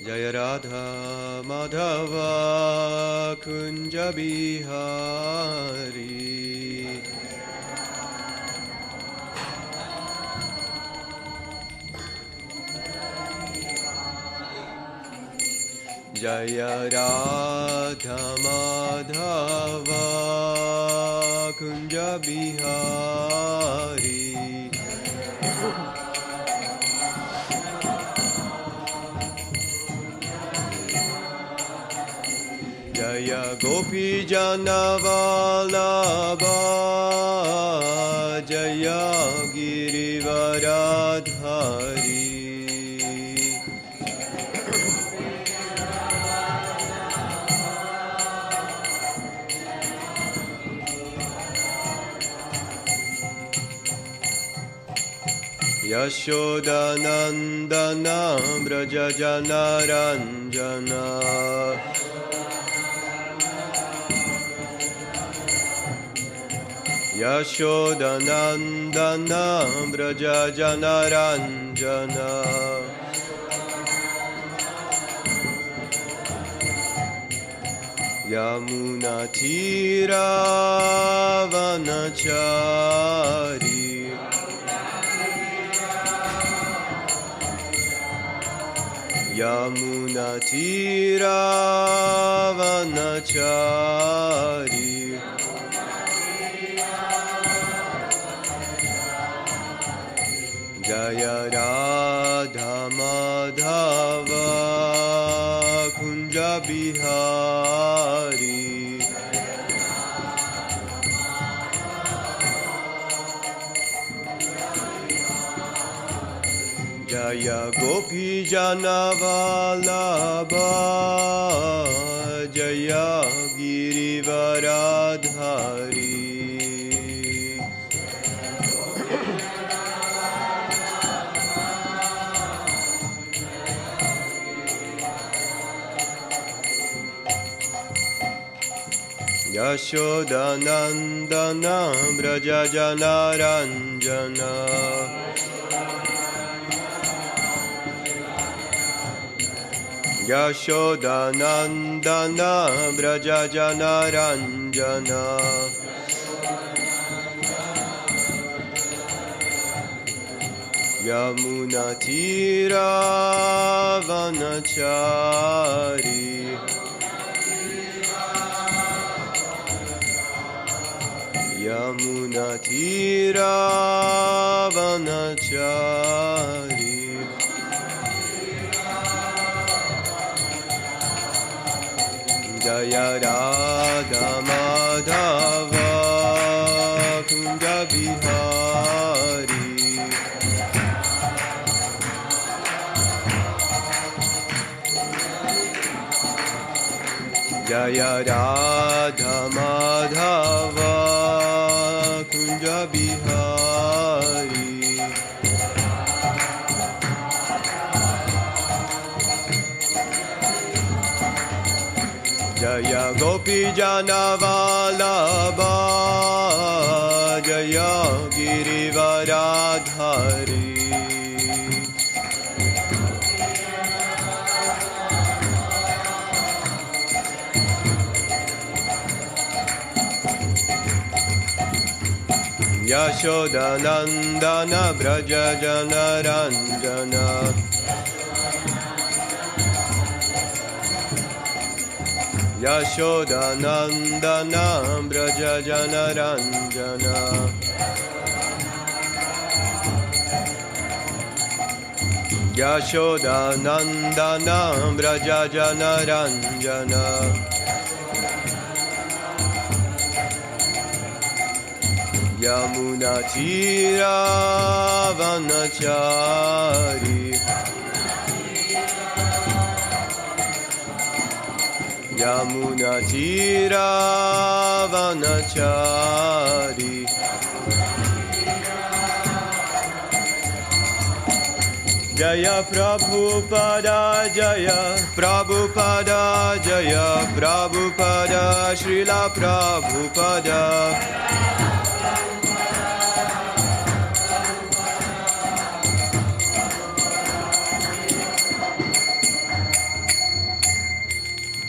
Jaya Radha Madhava Kunja Bihari Jaya Radha Madhava Kunja Bihari Jaya Gopi Jana Vallabha Jaya Girivaradhari Yashoda Nandana Braja Jana Ranjana Yashoda Nandana Braja Jana Ranjana Yamuna Tira Vanachari Yamuna Tira Vanachari Jaya Radha Madhava Kunja Bihari Jaya Gopi Jana Vallabha Jaya Girivaradhari Yashoda Nandana Braja Jana Ranjana Yashoda Nandana Braja Jana Ranjana Yamuna Tira Vanachari Yamuna Tira Vanachari Jaya Radha Madhava Kunja Bihari Jaya Radha Madhava Kunja Bihari Jaya Gopi Jana Vallabha Jaya Girivaradhari Yashoda Nandana Braja Jana Ranjana Yashoda Nandana Braja Jana Ranjana Yashoda Nandana Braja Jana Ranjana Yamuna Tira Vanachari Yamuna Tira Vanachari Jaya Prabhupada Jaya Prabhupada Jaya Prabhupada Srila Prabhupada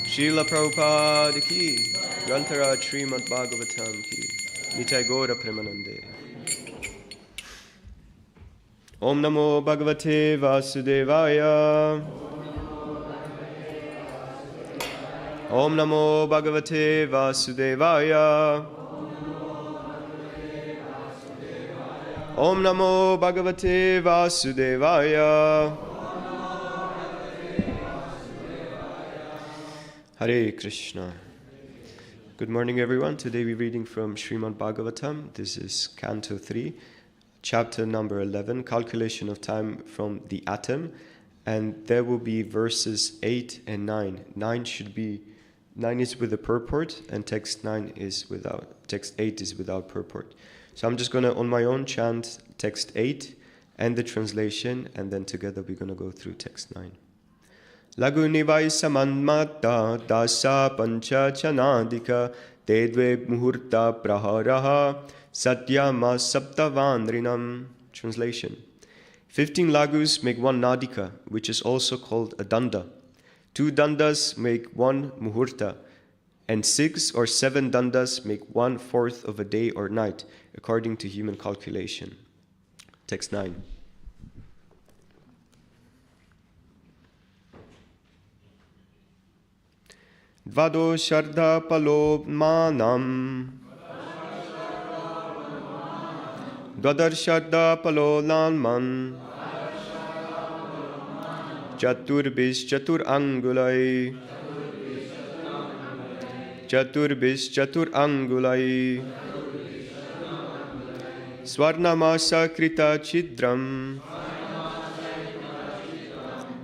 Srila Prabhupada ki Grantara Śrimad Bhāgavatam ki Nitai Gaura Premanande Om Namo Bhagavate Vasudevaya Om Namo Bhagavate Vasudevaya Om Namo Bhagavate Vasudevaya Hare Krishna. Good morning, everyone. Today we're reading from Śrimad Bhāgavatam. This is Canto 3, chapter number 11, calculation of time from the atom. And there will be verses 8 and 9. 9 is with a purport, and text 8 is without purport. So I'm just going to, on my own, chant text 8 and the translation, and then together we're going to go through text 9. Lagunivai samanmata dasa pancha chanadika tedve muhurta praharaha satyama saptavandrinam. Translation. 15 lagus make one nadika, which is also called a danda. 2 dandas make 1 muhurta, and 6 or 7 dandas make 1/4 of a day or night, according to human calculation. Text 9. Dvado Shardha Palobmanam Dvadar Shardha Palolanman Chaturbis Chatur Angulai Chaturbis Chatur Angulai Swarnamasa Krita Chidram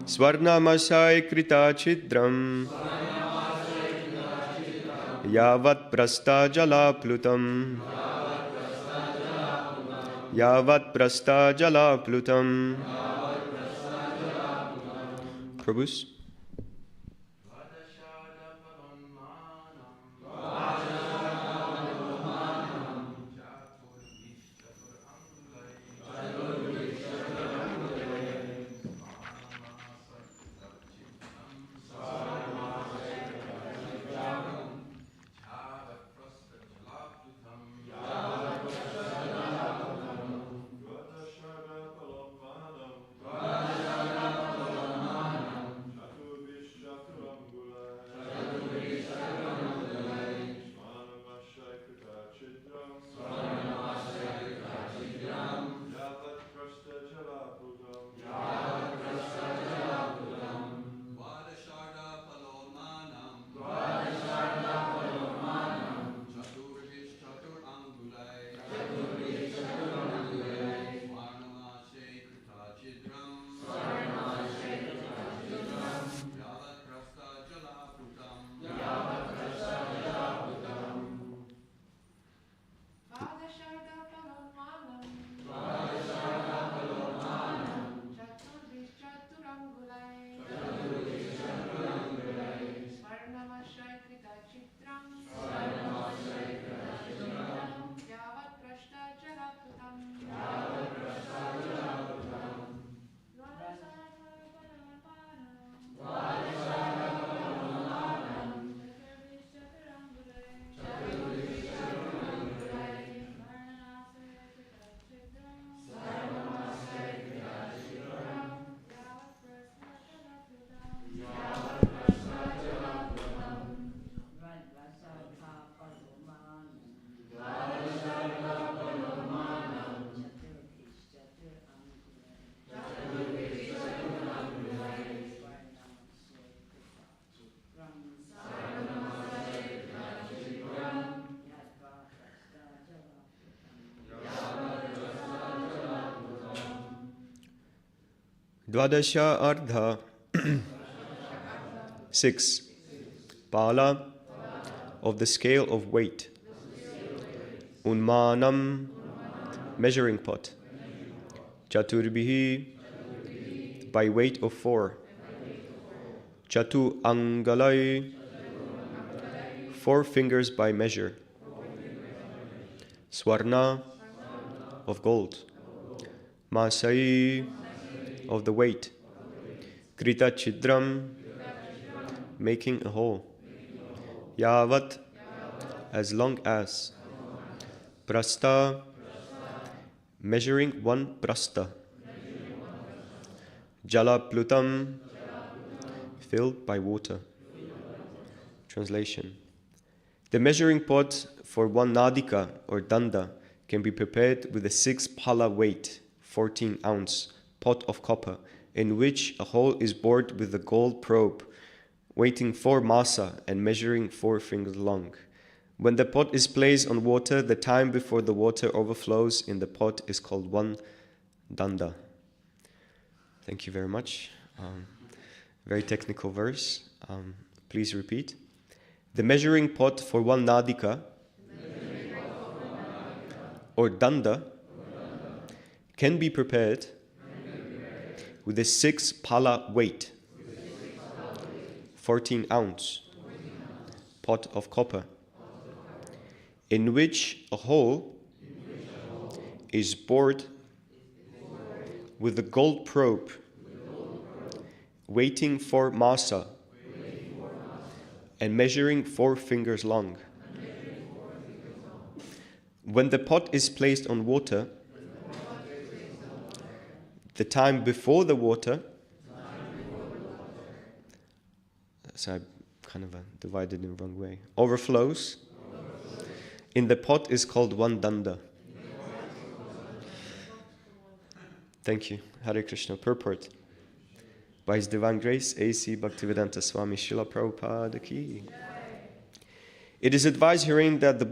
Swarnamasai Krita Chidram Yavat prasta jala plutam Yavat prasta jala plutam Prabhus. Dvadasha Ardha 6. Pala of the scale of weight. Unmanam measuring pot. Chaturbhihi by weight of 4. Chatu Angalai, 4 fingers by measure. Swarna, of gold. Masai, of the weight. Krita Chidram, making a hole. Yavat, as long as. Prasta, measuring 1 prasta. Jala Plutam, filled by water. Translation. The measuring pot for 1 nadika or danda can be prepared with a 6 pala weight, 14 ounce, pot of copper, in which a hole is bored with a gold probe, weighing 4 masa and measuring 4 fingers long. When the pot is placed on water, the time before the water overflows in the pot is called 1 danda. Thank you very much. Very technical verse. Please repeat. The measuring pot for 1 nadika or danda can be prepared with a 6 pala weight, 14 ounce pot of copper, in which a hole is bored with a gold probe, weighing 4 masa and measuring 4 fingers long. When the pot is placed on water, the time before the water, so I kind of divided in the wrong way, overflows, in the pot is called 1 danda. Thank you. Hare Krishna. Purport. By His Divine Grace, A.C. Bhaktivedanta Swami Srila Prabhupada ki. It is advised herein that the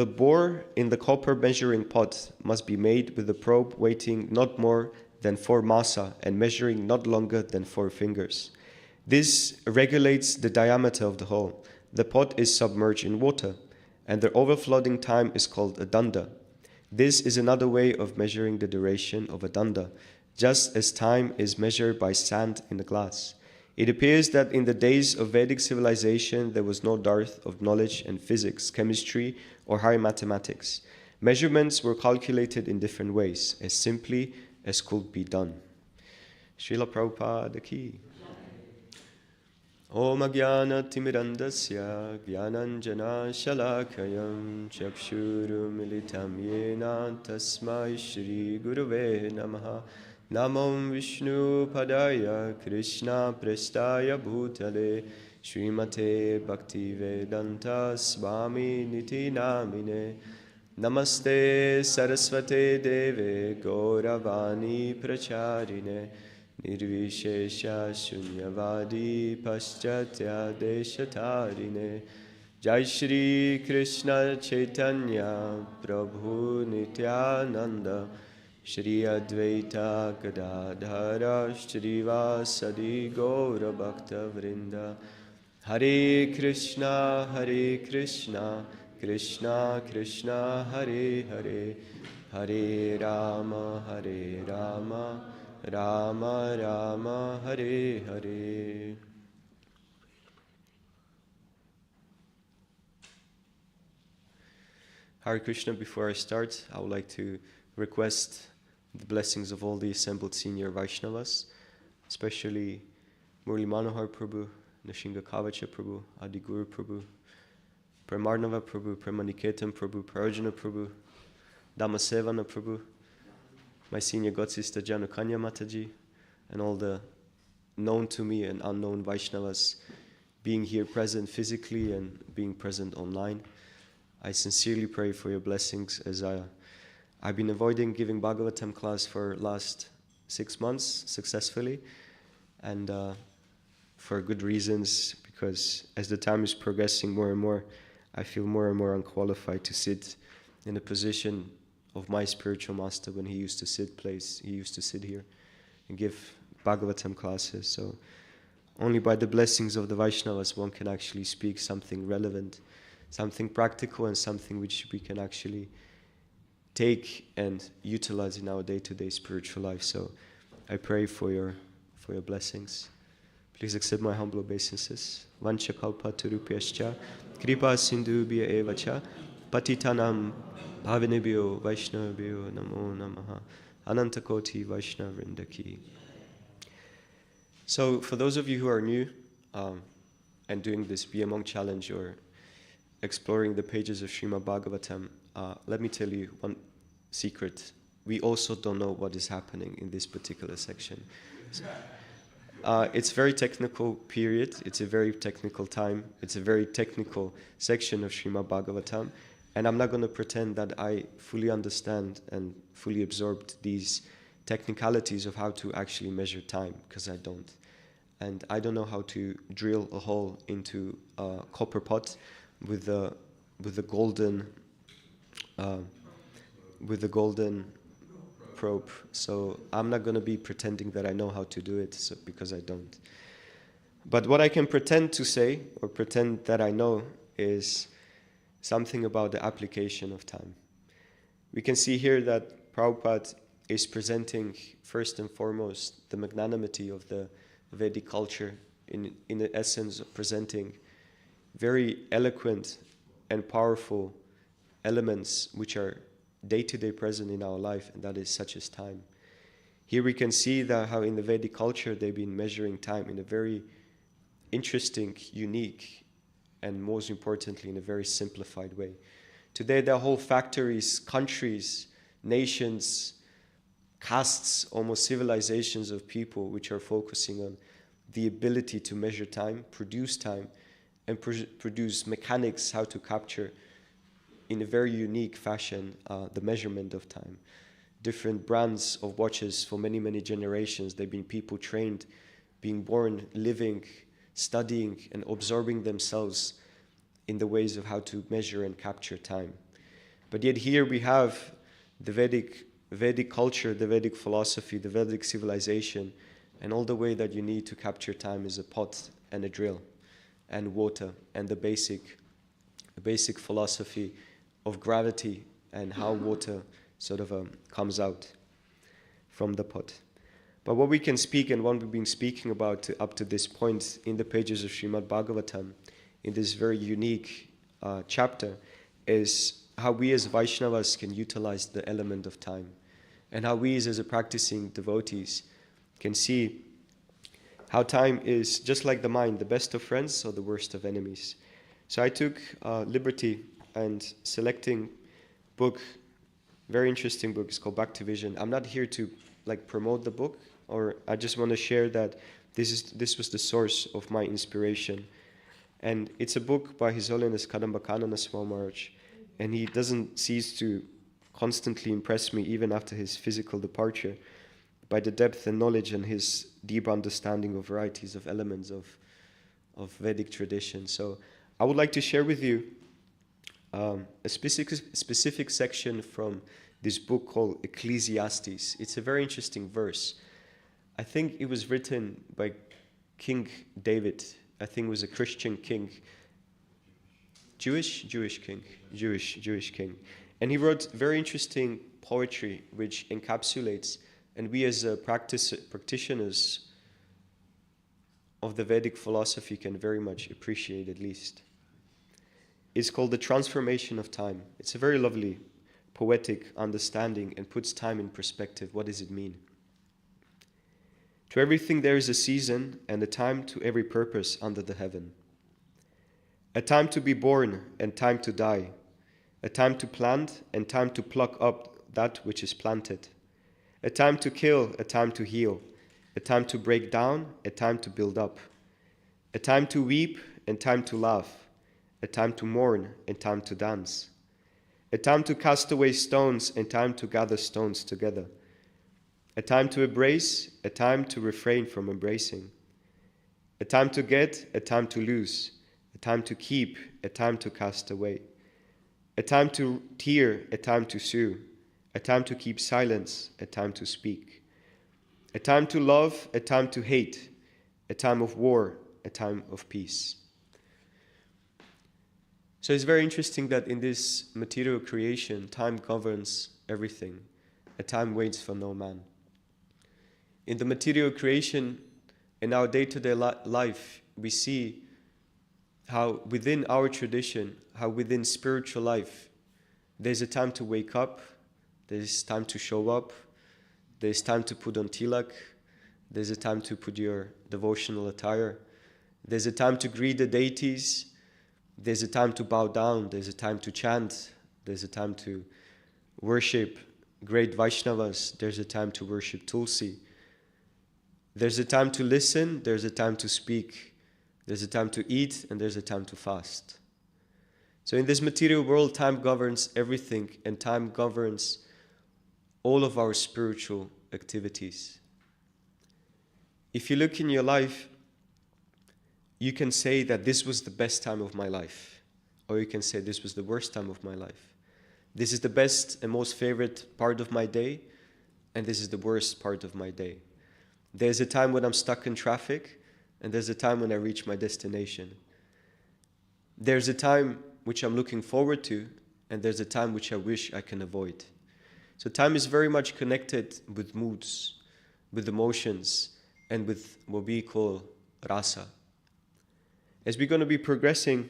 bore in the copper measuring pot must be made with a probe weighing not more than 4 masa and measuring not longer than 4 fingers. This regulates the diameter of the hole. The pot is submerged in water, and the overflowing time is called a danda. This is another way of measuring the duration of a danda, just as time is measured by sand in a glass. It appears that in the days of Vedic civilization there was no dearth of knowledge in physics, chemistry, or higher mathematics. Measurements were calculated in different ways, as simply as could be done. Srila Prabhupada ki. Om Agyana Timirandasya Gyananjana Shalakayam Chakshuru Militam Yena Tasmai Shri Guruve Namaha Namam Vishnu Padaya Krishna Prestaya Bhutale Srimate Bhaktivedanta Swami Niti Namine Namaste Saraswate Deve Gauravani Pracharine Nirvishesha Shunyavadi Paschatya Deshatarine Jai Shri Krishna Chaitanya Prabhu Nityananda Shri Advaita Gadadhara Shrivasadi Gaura Bhakta Vrinda Hare Krishna Krishna Krishna Hare Hare Hare Rama Rama Rama Hare Hare. Hare Krishna. Before I start, I would like to request the blessings of all the assembled senior Vaishnavas, especially Murli Manohar Prabhu, Nishinga Kavacha Prabhu, Adi Guru Prabhu, Premarnava Prabhu, Premaniketan Prabhu, Prarjana Prabhu, Damasevana Prabhu, my senior god sister Janukanya Mataji, and all the known to me and unknown Vaishnavas being here present physically and being present online. I sincerely pray for your blessings, as I've been avoiding giving Bhagavatam class for last 6 months successfully, and for good reasons, because as the time is progressing more and more, I feel more and more unqualified to sit in the position of my spiritual master when he used to sit here and give Bhagavatam classes. So only by the blessings of the Vaishnavas one can actually speak something relevant, something practical, and something which we can actually take and utilize in our day-to-day spiritual life. So I pray for your blessings. Please accept my humble obeisances. Vanchakalpa turupyascha, kripa sindhubhya evacha, patitanam bhavinebhyo vaishnavabhyo namo namaha, anantakoti vaishnavvrindaki. So for those of you who are new and doing this Be a Monk challenge or exploring the pages of Śrimad Bhāgavatam, let me tell you one secret. We also don't know what is happening in this particular section. So, it's a very technical period, it's a very technical time, it's a very technical section of Śrimad Bhāgavatam, and I'm not going to pretend that I fully understand and fully absorbed these technicalities of how to actually measure time, because I don't. And I don't know how to drill a hole into a copper pot with the golden probe. So I'm not going to be pretending that I know how to do it, because I don't. But what I can pretend to say, or pretend that I know, is something about the application of time. We can see here that Prabhupada is presenting first and foremost the magnanimity of the Vedic culture, in the essence of presenting very eloquent and powerful elements which are day-to-day present in our life, and that is such as time. Here we can see that how in the Vedic culture they've been measuring time in a very interesting, unique, and most importantly in a very simplified way. Today there are whole factories, countries, nations, castes, almost civilizations of people which are focusing on the ability to measure time, and produce mechanics how to capture in a very unique fashion the measurement of time. Different brands of watches for many, many generations, they've been people trained, being born, living, studying, and absorbing themselves in the ways of how to measure and capture time. But yet here we have the Vedic culture, the Vedic philosophy, the Vedic civilization, and all the way that you need to capture time is a pot and a drill and water and the basic philosophy of gravity and how water sort of comes out from the pot. But what we can speak, and what we've been speaking about up to this point in the pages of Śrimad Bhāgavatam, in this very unique chapter, is how we as Vaishnavas can utilize the element of time, and how we as a practicing devotees can see how time is just like the mind, the best of friends or the worst of enemies. So I took liberty and selecting book, very interesting book. It's called Back to Vision. I'm not here to promote the book, or I just want to share that this was the source of my inspiration. And it's a book by His Holiness Kadambakanana Swami Maharaj, and he doesn't cease to constantly impress me even after his physical departure by the depth and knowledge and his deep understanding of varieties of elements of Vedic tradition. So I would like to share with you a specific section from this book called Ecclesiastes. It's a very interesting verse. I think it was written by King David. I think it was a Christian king. Jewish king. And he wrote very interesting poetry which encapsulates, and we as practitioners of the Vedic philosophy can very much appreciate at least. It's called The Transformation of Time. It's a very lovely poetic understanding and puts time in perspective. What does it mean? To everything there is a season and a time to every purpose under the heaven. A time to be born and time to die. A time to plant and time to pluck up that which is planted. A time to kill, a time to heal. A time to break down, a time to build up. A time to weep and time to laugh. A time to mourn and time to dance. A time to cast away stones and time to gather stones together. A time to embrace, a time to refrain from embracing. A time to get, a time to lose. A time to keep, a time to cast away. A time to tear, a time to sue. A time to keep silence, a time to speak. A time to love, a time to hate. A time of war, a time of peace. So it's very interesting that in this material creation, time governs everything. A time waits for no man. In the material creation, in our day-to-day life, we see how within our tradition, how within spiritual life, there's a time to wake up, there's time to show up, there's time to put on tilak, there's a time to put your devotional attire, there's a time to greet the deities, there's a time to bow down, there's a time to chant, there's a time to worship great Vaishnavas, there's a time to worship Tulsi, there's a time to listen, there's a time to speak, there's a time to eat, and there's a time to fast. So in this material world, time governs everything, and time governs all of our spiritual activities. If you look in your life, you can say that this was the best time of my life, or you can say this was the worst time of my life. This is the best and most favorite part of my day, and this is the worst part of my day. There's a time when I'm stuck in traffic, and there's a time when I reach my destination. There's a time which I'm looking forward to, and there's a time which I wish I can avoid. So time is very much connected with moods, with emotions, and with what we call rasa. As we're going to be progressing,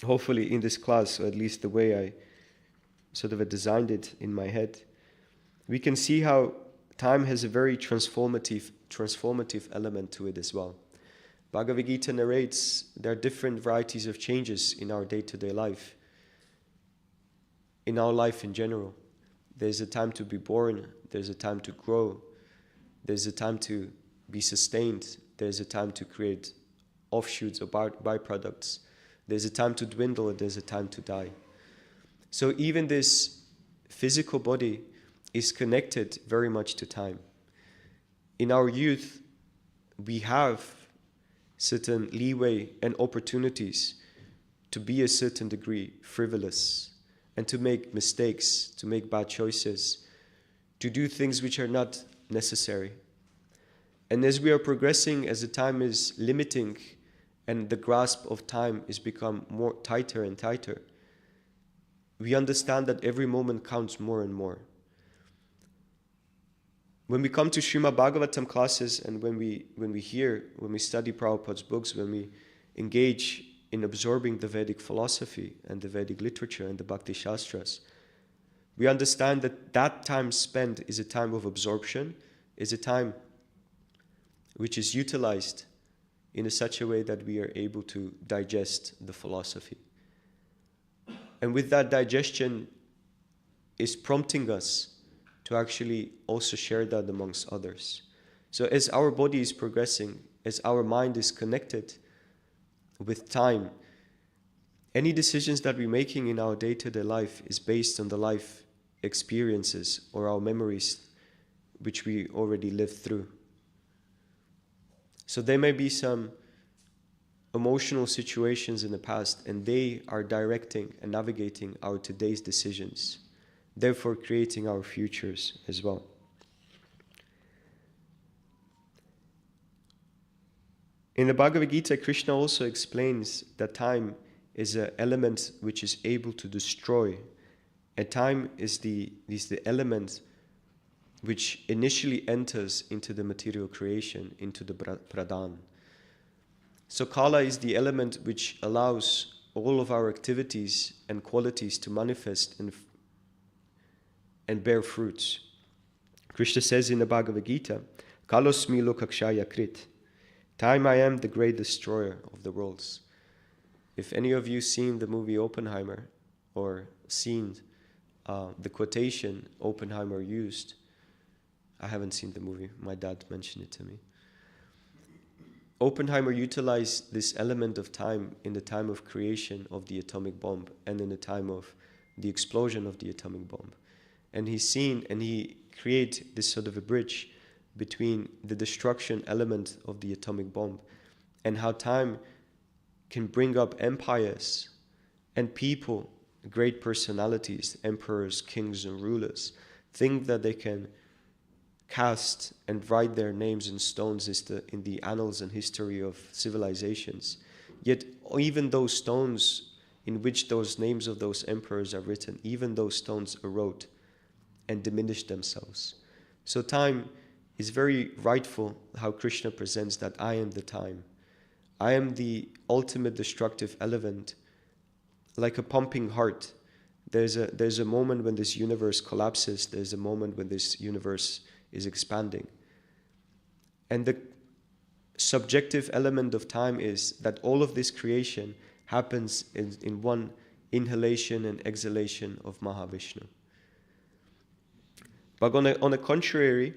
hopefully in this class, or at least the way I sort of designed it in my head, we can see how time has a very transformative element to it as well. Bhagavad Gita narrates there are different varieties of changes in our day-to-day life, in our life in general. There's a time to be born, there's a time to grow, there's a time to be sustained, there's a time to create offshoots or byproducts, there's a time to dwindle, and there's a time to die. So even this physical body is connected very much to time. In our youth, we have certain leeway and opportunities to be a certain degree frivolous and to make mistakes, to make bad choices, to do things which are not necessary. And as we are progressing, as the time is limiting and the grasp of time is become more tighter and tighter, we understand that every moment counts more and more. When we come to Śrimad Bhāgavatam classes and when we study Prabhupada's books, when we engage in absorbing the Vedic philosophy and the Vedic literature and the Bhakti Shastras, we understand that that time spent is a time of absorption, is a time which is utilized in such a way that we are able to digest the philosophy. And with that digestion is prompting us to actually also share that amongst others. So as our body is progressing, as our mind is connected with time, any decisions that we're making in our day-to-day life is based on the life experiences or our memories which we already lived through. So there may be some emotional situations in the past, and they are directing and navigating our today's decisions, therefore creating our futures as well. In the Bhagavad Gita, Krishna also explains that time is an element which is able to destroy, and time is the element which initially enters into the material creation, into the pradhan. So Kala is the element which allows all of our activities and qualities to manifest and bear fruits. Krishna says in the Bhagavad Gita, Kalosmi lokakshaya krit. Time I am the great destroyer of the worlds. If any of you seen the movie Oppenheimer or seen the quotation Oppenheimer used, I haven't seen the movie, my dad mentioned it to me. Oppenheimer utilized this element of time in the time of creation of the atomic bomb and in the time of the explosion of the atomic bomb. And he created this sort of a bridge between the destruction element of the atomic bomb and how time can bring up empires and people, great personalities, emperors, kings, and rulers, think that they can cast and write their names in stones in the annals and history of civilizations. Yet even those stones in which those names of those emperors are written, even those stones erode and diminish themselves. So time is very rightful how Krishna presents that I am the time. I am the ultimate destructive element, like a pumping heart. There's a moment when this universe collapses. There's a moment when this universe is expanding. And the subjective element of time is that all of this creation happens in one inhalation and exhalation of Mahavishnu. But on the contrary,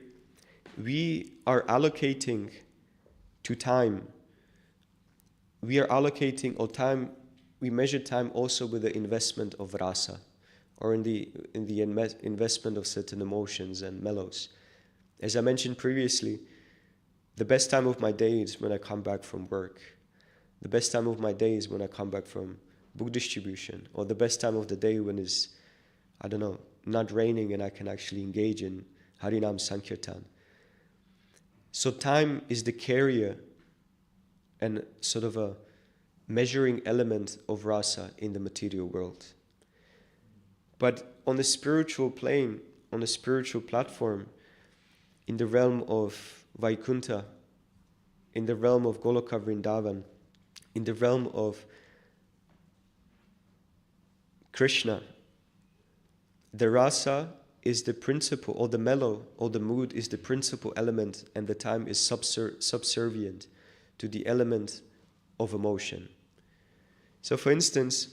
we are allocating to time. We are allocating all time. We measure time also with the investment of rasa, or in the investment of certain emotions and mellows. As I mentioned previously, the best time of my day is when I come back from work. The best time of my day is when I come back from book distribution, or the best time of the day when it's, I don't know, not raining and I can actually engage in Harinam Sankirtan. So time is the carrier and sort of a measuring element of rasa in the material world. But on the spiritual plane, on the spiritual platform, in the realm of Vaikuntha, in the realm of Goloka Vrindavan, in the realm of Krishna, the rasa is the principal, or the mellow, or the mood is the principal element, and the time is subservient to the element of emotion. So for instance,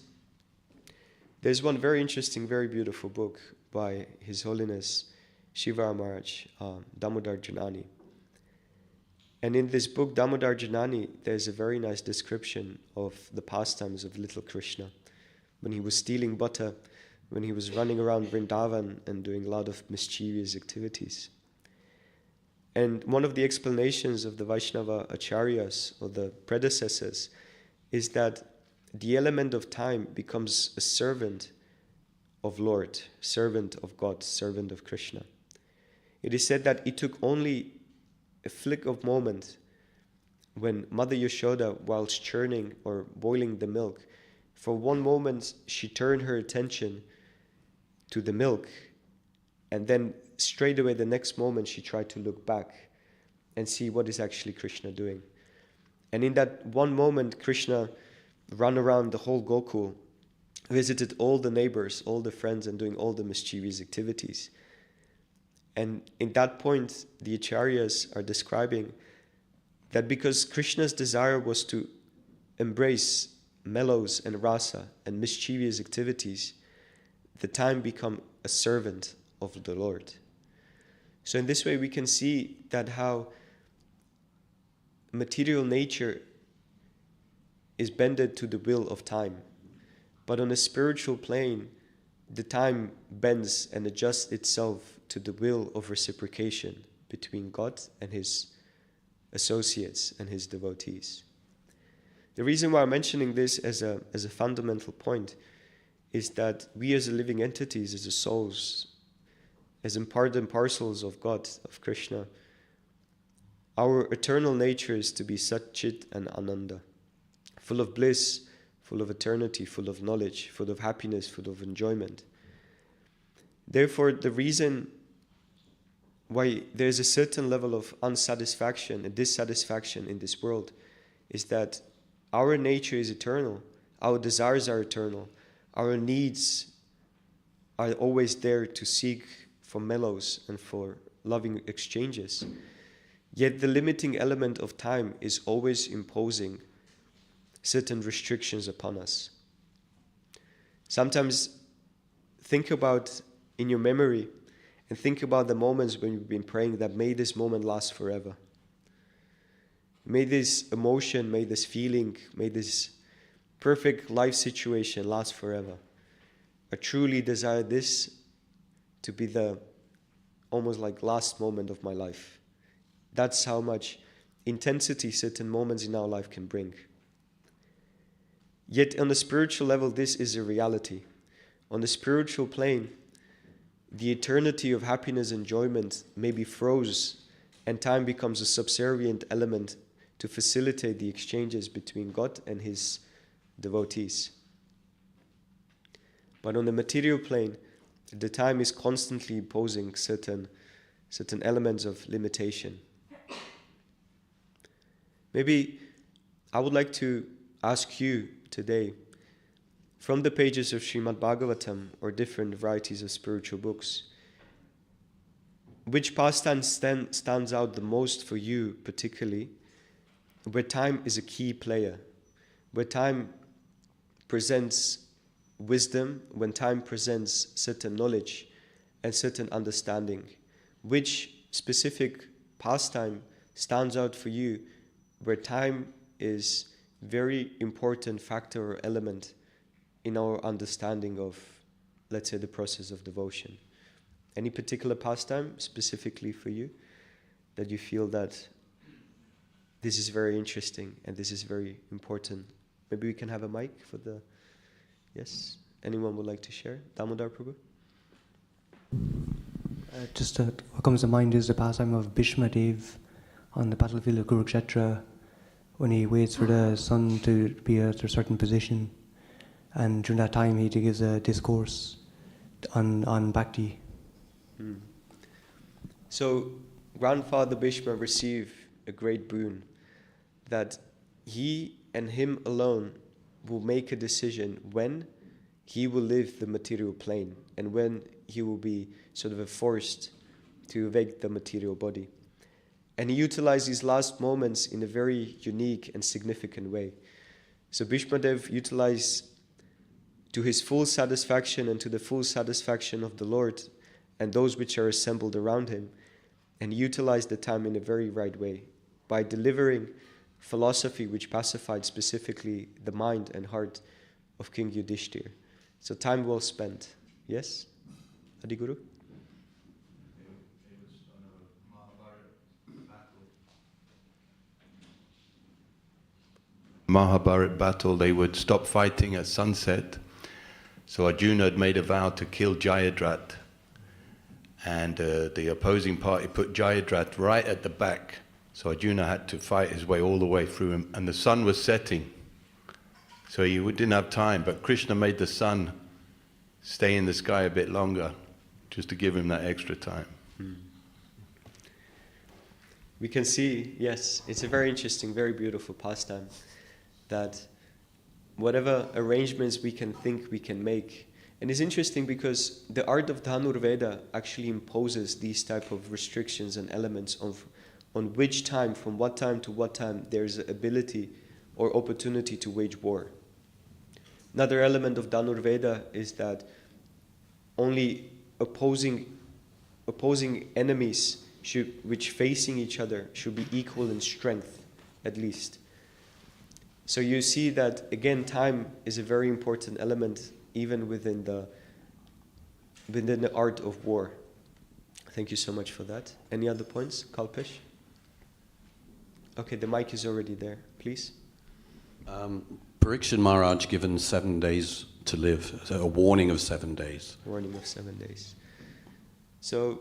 there's one very interesting, very beautiful book by His Holiness Shiva Maharaj, Damodar Janani. And in this book, Damodar Janani, there's a very nice description of the pastimes of little Krishna. When he was stealing butter, when he was running around Vrindavan and doing a lot of mischievous activities. And one of the explanations of the Vaishnava acharyas, or the predecessors, is that the element of time becomes a servant of Lord, servant of God, servant of Krishna. It is said that it took only a flick of moment when Mother Yashoda, whilst churning or boiling the milk, for one moment she turned her attention to the milk, and then straight away the next moment she tried to look back and see what is actually Krishna doing. And in that one moment, Krishna ran around the whole Gokul, visited all the neighbors, all the friends, and doing all the mischievous activities. And in that point, the acharyas are describing that because Krishna's desire was to embrace mellows and rasa and mischievous activities, the time become a servant of the Lord. So in this way we can see that how material nature is bended to the will of time. But on a spiritual plane, the time bends and adjusts itself to the will of reciprocation between God and His associates and His devotees. The reason why I'm mentioning this as a fundamental point is that we as living entities, as souls, as part and parcels of God, of Krishna, our eternal nature is to be Sat, Chit and Ananda, full of bliss, full of eternity, full of knowledge, full of happiness, full of enjoyment. Therefore, the reason why there's a certain level of unsatisfaction and dissatisfaction in this world is that our nature is eternal, our desires are eternal, our needs are always there to seek for mellows and for loving exchanges. Yet the limiting element of time is always imposing certain restrictions upon us. Sometimes think about in your memory and think about the moments when you've been praying that may this moment last forever. May this emotion, may this feeling, may this perfect life situation last forever. I truly desire this to be the almost like last moment of my life. That's how much intensity certain moments in our life can bring. Yet on the spiritual level, this is a reality. On the spiritual plane, the eternity of happiness and enjoyment may be froze, and time becomes a subservient element to facilitate the exchanges between God and His devotees. But on the material plane, the time is constantly imposing certain certain elements of limitation. Maybe I would like to ask you today, from the pages of Śrimad Bhāgavatam or different varieties of spiritual books, which pastime stands out the most for you particularly, where time is a key player, where time presents wisdom, when time presents certain knowledge and certain understanding? Which specific pastime stands out for you where time is very important factor or element in our understanding of, let's say, the process of devotion? Any particular pastime specifically for you that you feel that this is very interesting and this is very important? Maybe we can have a mic for the... Yes? Anyone would like to share? Damodar Prabhu? What comes to mind is the pastime of Bhishma Dev on the battlefield of Kurukshetra, when he waits for the sun to be at a certain position, and during that time he gives a discourse on bhakti. So grandfather Bhishma received a great boon, that he and him alone will make a decision when he will leave the material plane and when he will be sort of forced to evade the material body. And he utilized these last moments in a very unique and significant way. So Bhishma Dev utilized, to his full satisfaction and to the full satisfaction of the Lord and those which are assembled around him, and he utilized the time in a very right way by delivering philosophy which pacified specifically the mind and heart of King Yudhishthir. So time well spent. Yes? Adiguru? Mahabharat battle, they would stop fighting at sunset. So Arjuna had made a vow to kill Jayadratha, and the opposing party put Jayadratha right at the back. So Arjuna had to fight his way all the way through him, and the sun was setting. So he didn't have time, but Krishna made the sun stay in the sky a bit longer, just to give him that extra time. We can see, yes, it's a very interesting, very beautiful pastime, that whatever arrangements we can think we can make. And it's interesting because the art of Dhanurveda actually imposes these type of restrictions and elements of on which time, from what time to what time, there's ability or opportunity to wage war. Another element of Dhanurveda is that only opposing enemies which facing each other should be equal in strength, at least. So you see that, again, time is a very important element even within the art of war. Thank you so much for that. Any other points, Kalpesh? Okay, the mic is already there, please. Parikshit Maharaj given 7 days to live, so a warning of 7 days. Warning of 7 days. So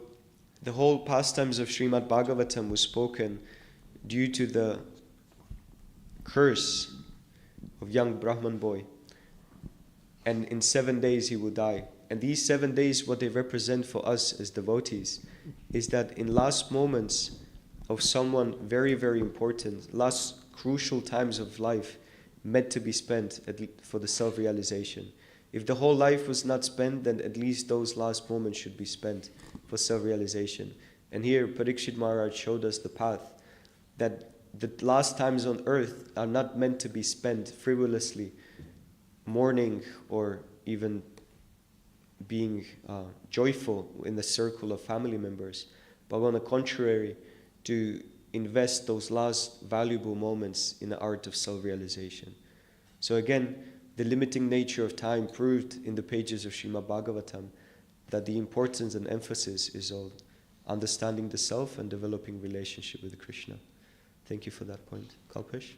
the whole pastimes of Śrimad Bhāgavatam was spoken due to the curse of young Brahman boy. And in 7 days he will die. And these 7 days, what they represent for us as devotees, is that in last moments of someone very, very important, last crucial times of life, meant to be spent for the self-realization. If the whole life was not spent, then at least those last moments should be spent for self-realization. And here Parikshit Maharaj showed us the path, that the last times on earth are not meant to be spent frivolously, mourning or even being joyful in the circle of family members, but on the contrary, to invest those last valuable moments in the art of self-realization. So again, the limiting nature of time proved in the pages of Śrimad Bhāgavatam that the importance and emphasis is on understanding the self and developing relationship with Krishna. Thank you for that point. Kalpesh?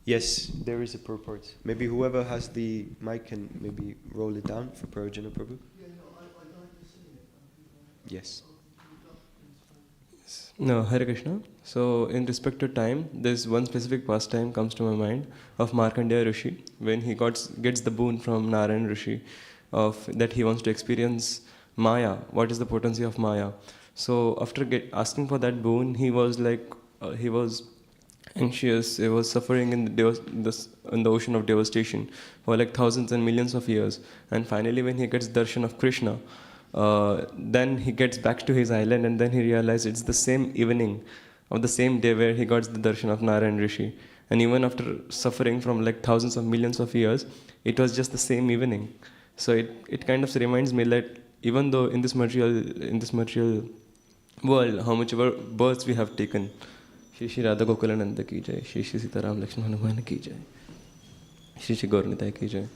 Yes, there is a purport. Maybe whoever has the mic can maybe roll it down for Prajana Prabhu. Yes. No, Hare Krishna. So, in respect to time, there's one specific pastime comes to my mind of Markandeya Rishi when he gets the boon from Narayan Rishi of that he wants to experience Maya. What is the potency of Maya? So after asking for that boon, he was he was anxious. He was suffering in the ocean of devastation for like thousands and millions of years. And finally, when he gets darshan of Krishna, then he gets back to his island, and then he realized it's the same evening of the same day where he got the darshan of Narayan Rishi. And even after suffering from like thousands of millions of years, it was just the same evening. So it kind of reminds me that even though in this material world, how much ever births we have taken, Shri Shri Radha Gokulananda ki jai, Shri Shri Sitaram Lakshmana Hanuman ki jai, Shri Shri Gauranitai ki jai.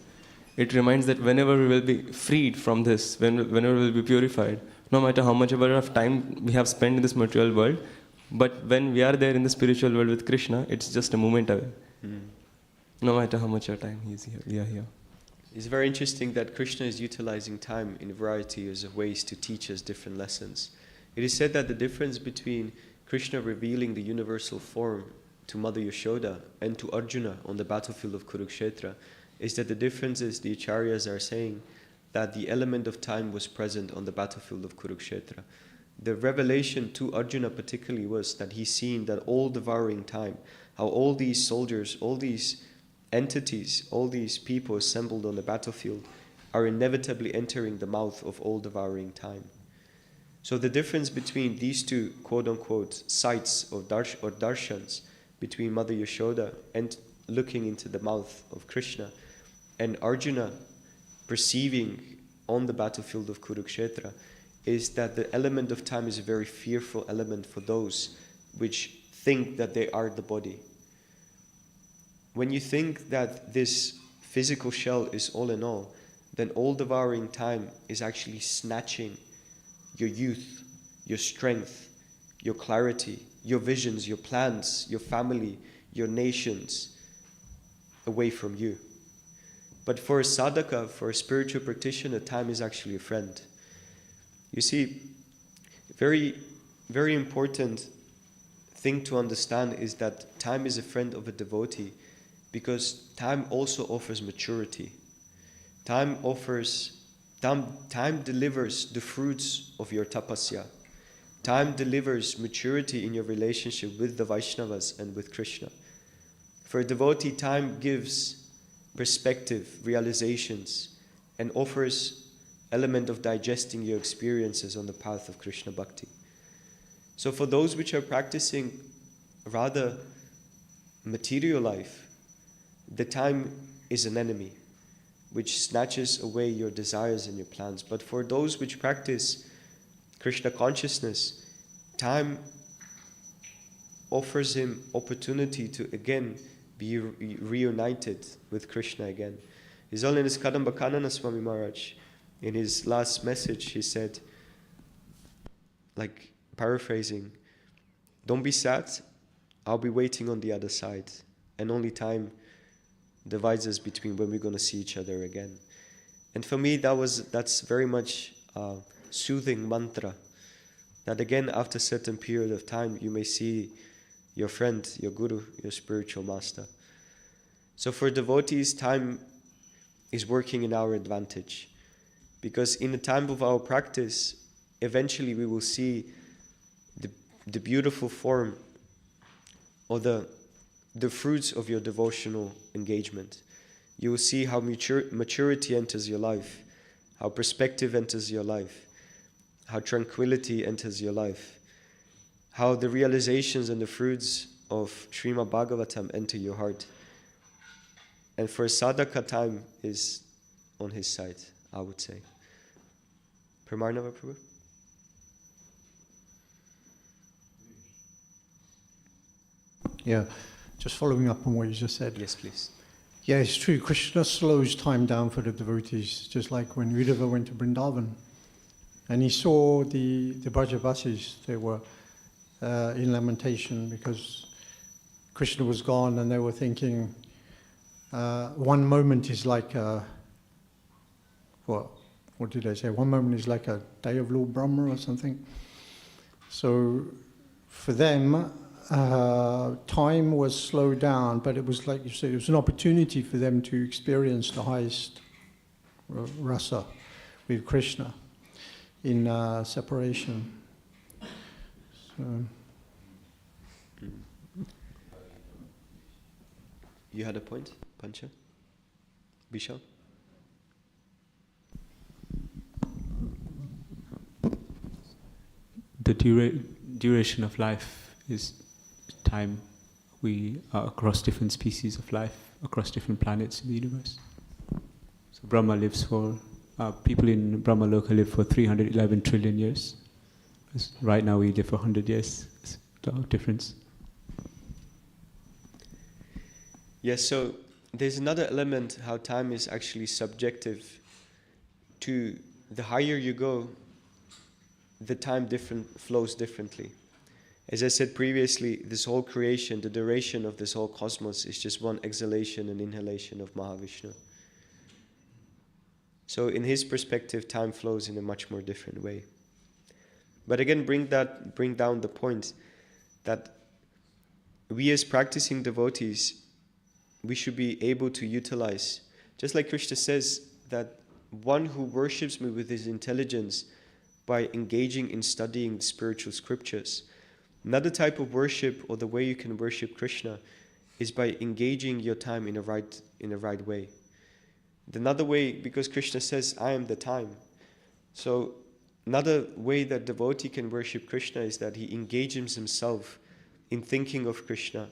It reminds that whenever we will be freed from this, whenever we will be purified, no matter how much ever of time we have spent in this material world, but when we are there in the spiritual world with Krishna, it's just a moment away. No matter how much our time he is here, we are here. It's very interesting that Krishna is utilizing time in a variety of ways to teach us different lessons. It is said that the difference between Krishna revealing the universal form to Mother Yashoda and to Arjuna on the battlefield of Kurukshetra is that the difference is the Acharyas are saying that the element of time was present on the battlefield of Kurukshetra. The revelation to Arjuna particularly was that he's seen that all-devouring time, how all these soldiers, all these entities, all these people assembled on the battlefield are inevitably entering the mouth of all-devouring time. So the difference between these two quote-unquote sights or darshans, between Mother Yashoda and looking into the mouth of Krishna, and Arjuna perceiving on the battlefield of Kurukshetra, is that the element of time is a very fearful element for those which think that they are the body. When you think that this physical shell is all in all, then all-devouring time is actually snatching your youth, your strength, your clarity, your visions, your plans, your family, your nations away from you. But for a sadhaka, for a spiritual practitioner, time is actually a friend. You see, very, very important thing to understand is that time is a friend of a devotee, because time also offers maturity. Time delivers the fruits of your tapasya. Time delivers maturity in your relationship with the Vaishnavas and with Krishna. For a devotee, time gives perspective, realizations, and offers element of digesting your experiences on the path of Krishna Bhakti. So for those which are practicing rather material life, the time is an enemy which snatches away your desires and your plans. But for those which practice Krishna consciousness, time offers him opportunity to again be reunited with Krishna again. His Holiness Kadamba Swami Maharaj, in his last message, he said, like paraphrasing, "Don't be sad, I'll be waiting on the other side, and only time divides us between when we're going to see each other again." And for me, that's very much a soothing mantra, that again, after a certain period of time, you may see your friend, your guru, your spiritual master. So for devotees, time is working in our advantage, because in the time of our practice, eventually we will see the beautiful form or the fruits of your devotional engagement. You will see how maturity enters your life, how perspective enters your life, how tranquility enters your life, how the realizations and the fruits of Śrimad Bhāgavatam enter your heart. And for sadhaka, time is on his side, I would say. Pramarnava Prabhu? Yeah, just following up on what you just said. Yes, please. Yeah, it's true. Krishna slows time down for the devotees, just like when Uddhava went to Vrindavan. And he saw the Brajavasis, they were in lamentation because Krishna was gone, and they were thinking, one moment is like what did they say? One moment is like a day of Lord Brahma or something. So for them, time was slowed down, but it was like you said, it was an opportunity for them to experience the highest rasa with Krishna in separation. So, you had a point, Pancha? Vishal? The duration of life is time. We are across different species of life, across different planets in the universe. So Brahma lives for, people in Brahma Loka live for 311 trillion years. Right now we live for 100 years. It's a lot of difference. Yes, so there's another element how time is actually subjective to the higher you go, the time flows differently. As I said previously, this whole creation, the duration of this whole cosmos is just one exhalation and inhalation of Mahavishnu. So in his perspective, time flows in a much more different way. But again, bring down the point that we as practicing devotees, we should be able to utilize, just like Krishna says, that one who worships me with his intelligence by engaging in studying the spiritual scriptures. Another type of worship, or the way you can worship Krishna, is by engaging your time in a right way. Another way, because Krishna says, I am the time. So another way that devotee can worship Krishna is that he engages himself in thinking of Krishna,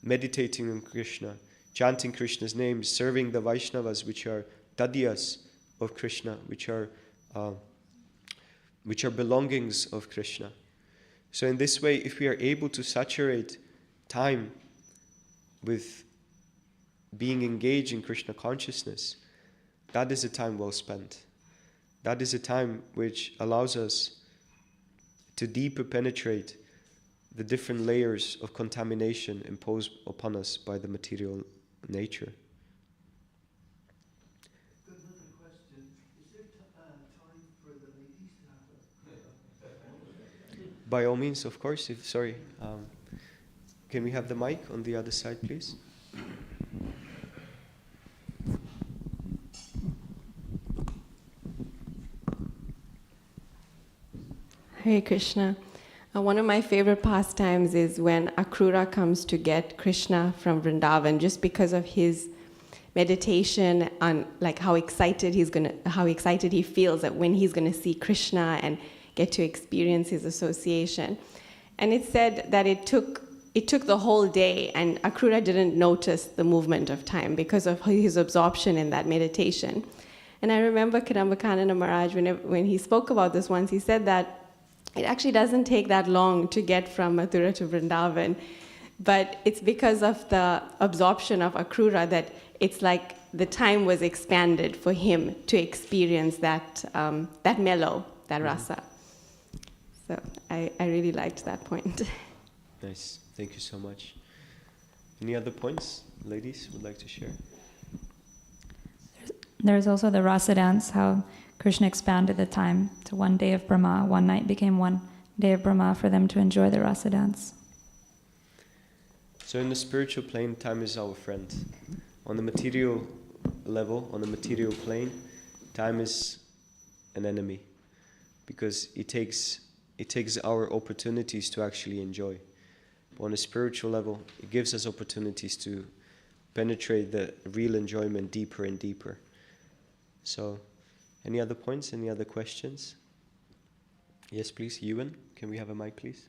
meditating on Krishna, chanting Krishna's name, serving the Vaishnavas, which are tadiyas of Krishna, which are belongings of Krishna. So in this way, if we are able to saturate time with being engaged in Krishna consciousness, that is a time well spent. That is a time which allows us to deeper penetrate the different layers of contamination imposed upon us by the material nature. By all means, of course. Can we have the mic on the other side, please? Hare Krishna. One of my favorite pastimes is when Akrura comes to get Krishna from Vrindavan, just because of his meditation on like how excited he feels that when he's gonna see Krishna and get to experience his association. And it said that it took the whole day, and Akrura didn't notice the movement of time because of his absorption in that meditation. And I remember Kadambakananda Maharaj, when he spoke about this once, he said that it actually doesn't take that long to get from Mathura to Vrindavan, but it's because of the absorption of Akrura that it's like the time was expanded for him to experience that mellow, that rasa. So I really liked that point. Nice. Thank you so much. Any other points, ladies, would like to share? There's also the rasa dance, how Krishna expanded the time to one day of Brahma. One night became one day of Brahma for them to enjoy the rasa dance. So in the spiritual plane, time is our friend. On the material level, on the material plane, time is an enemy because it takes our opportunities to actually enjoy. But on a spiritual level, it gives us opportunities to penetrate the real enjoyment deeper and deeper. So, any other points? Any other questions? Yes, please. Ewan, can we have a mic, please?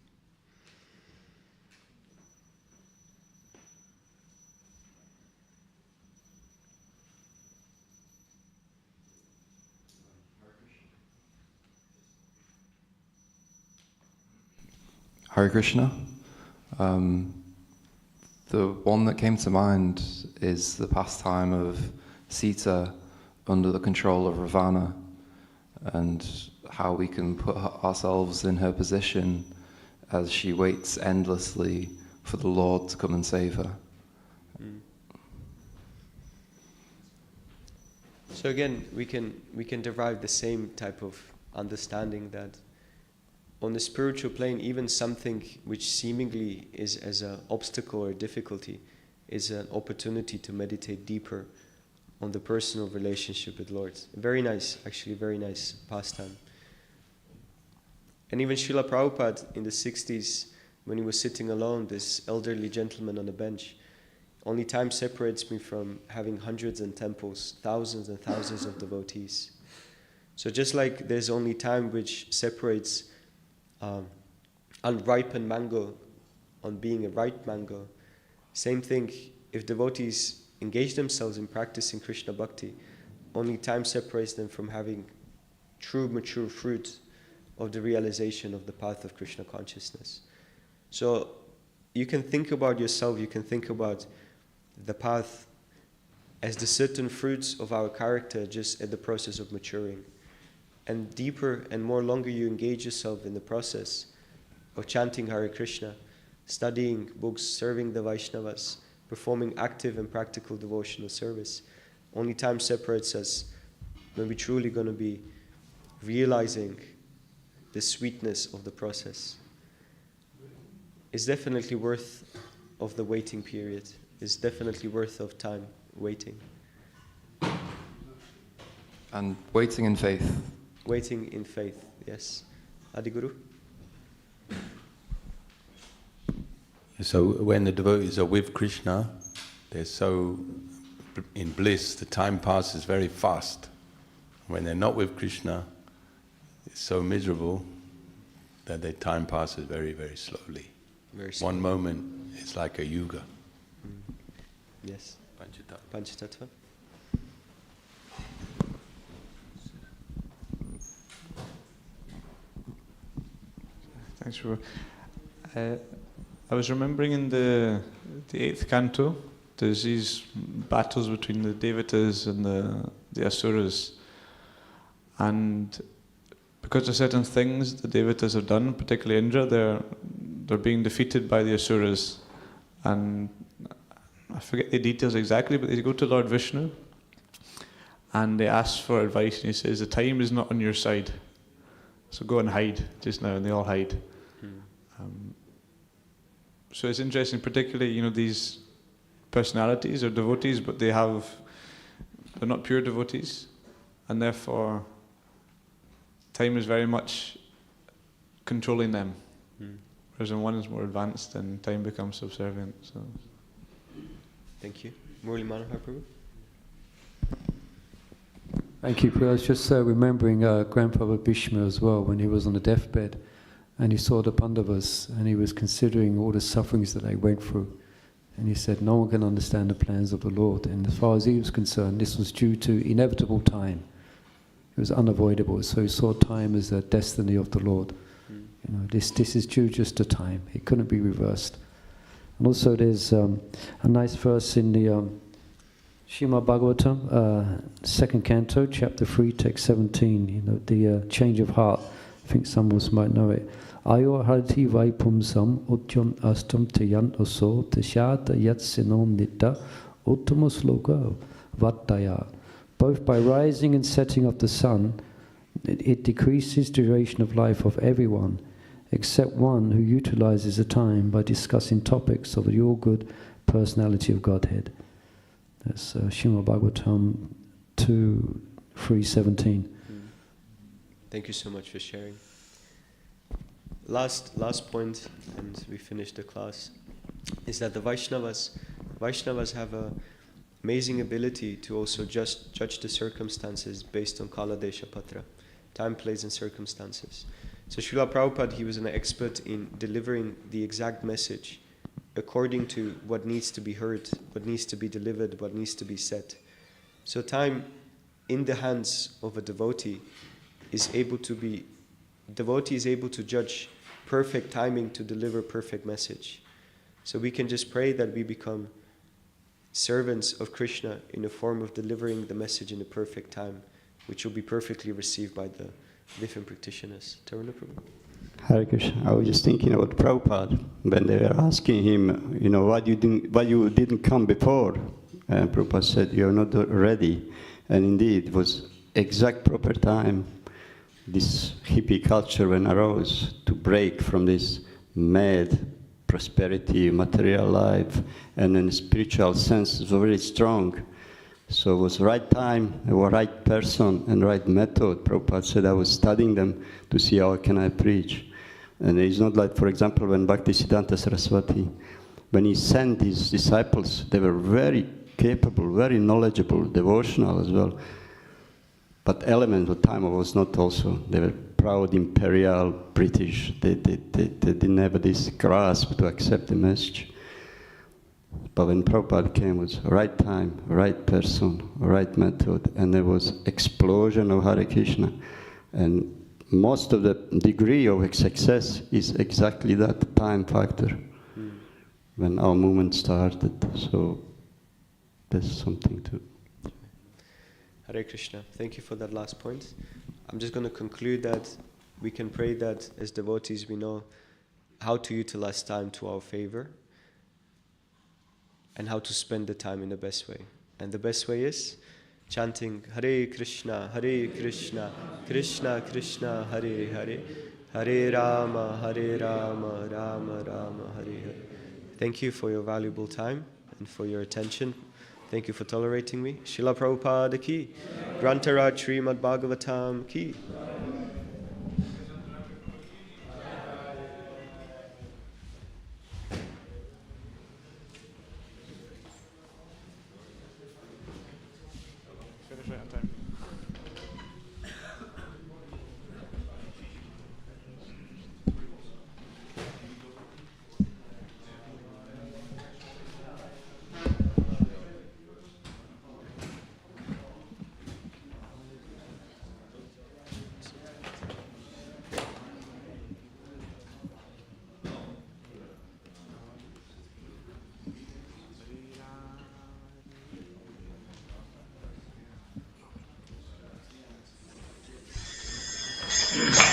Hare Krishna. The one that came to mind is the pastime of Sita under the control of Ravana, and how we can put ourselves in her position as she waits endlessly for the Lord to come and save her. So again, we can derive the same type of understanding that on the spiritual plane, even something which seemingly is as an obstacle or difficulty is an opportunity to meditate deeper on the personal relationship with Lord. Very nice, actually very nice pastime. And even Srila Prabhupada in the 60s, when he was sitting alone, this elderly gentleman on a bench, only time separates me from having hundreds of temples, thousands and thousands of devotees. So just like there's only time which separates unripened mango on being a ripe mango, same thing, if devotees engage themselves in practicing Krishna Bhakti, only time separates them from having true mature fruit of the realization of the path of Krishna consciousness. So you can think about yourself, you can think about the path as the certain fruits of our character just at the process of maturing. And deeper and more longer you engage yourself in the process of chanting Hare Krishna, studying books, serving the Vaishnavas, performing active and practical devotional service, only time separates us when we're truly going to be realizing the sweetness of the process. It's definitely worth of the waiting period. It's definitely worth of time waiting. And waiting in faith. Waiting in faith, yes. Adiguru? So when the devotees are with Krishna, they're so in bliss, the time passes very fast. When they're not with Krishna, it's so miserable that their time passes very, very slowly. Very slowly. One moment is like a yuga. Yes. Panchatattva. Thanks, Rupa. I was remembering in the 8th canto, there's these battles between the Devatas and the Asuras. And because of certain things the Devatas have done, particularly Indra, they're being defeated by the Asuras. And I forget the details exactly, but they go to Lord Vishnu and they ask for advice, and he says, the time is not on your side. So go and hide just now, and they all hide. So it's interesting, particularly, these personalities are devotees, but they're not pure devotees, and therefore time is very much controlling them. Whereas when one is more advanced, then time becomes subservient. So. Thank you. Murli Manohar Prabhu. Thank you. I was just remembering Grandfather Bhishma as well, when he was on the deathbed and he saw the Pandavas and he was considering all the sufferings that they went through. And he said, no one can understand the plans of the Lord. And as far as he was concerned, this was due to inevitable time. It was unavoidable. So he saw time as the destiny of the Lord. This is due just to time. It couldn't be reversed. And also there's a nice verse in the Śrimad Bhāgavatam, 2nd canto, chapter 3, text 17, the change of heart. I think some of us might know it. Ayo harati vaipumsam utyon astam tayan oso tashata yat sinom nitta uttama sloka vattaya. Both by rising and setting of the sun, it decreases the duration of life of everyone, except one who utilizes the time by discussing topics of the all-good personality of Godhead. That's Śrimad Bhāgavatam 2:3:17. Thank you so much for sharing. Last point, and we finished the class, is that the Vaishnavas have an amazing ability to also just judge the circumstances based on Kala Desha Patra, time, place, and circumstances. So Srila Prabhupada, he was an expert in delivering the exact message according to what needs to be heard, what needs to be delivered, what needs to be said. So time in the hands of a devotee is able to judge perfect timing to deliver perfect message. So we can just pray that we become servants of Krishna in the form of delivering the message in the perfect time, which will be perfectly received by the different practitioners. Taruna Prabhu. Hare Krishna. I was just thinking about Prabhupada when they were asking him, why you didn't come before? And Prabhupada said, you're not ready. And indeed, it was exact proper time. This hippie culture when arose to break from this mad prosperity, material life, and then spiritual sense is very strong. So it was right time, right person, and right method. Prabhupada said I was studying them to see how can I preach. And it's not like, for example, when Bhaktisiddhanta Saraswati, when he sent his disciples, they were very capable, very knowledgeable, devotional as well. But element of time was not also. They were proud, imperial, British. They didn't have this grasp to accept the message. But when Prabhupada came, it was right time, right person, right method, and there was explosion of Hare Krishna. And most of the degree of success is exactly that time factor when our movement started. So there's something to... Hare Krishna. Thank you for that last point. I'm just going to conclude that we can pray that as devotees we know how to utilize time to our favor and how to spend the time in the best way. And the best way is chanting Hare Krishna, Krishna Krishna, Hare Hare, Hare Rama, Rama Rama, Hare Hare. Thank you for your valuable time and for your attention. Thank you for tolerating me. Srila Prabhupada ki, Grantaraj Śrimad Bhāgavatam ki. Yeah.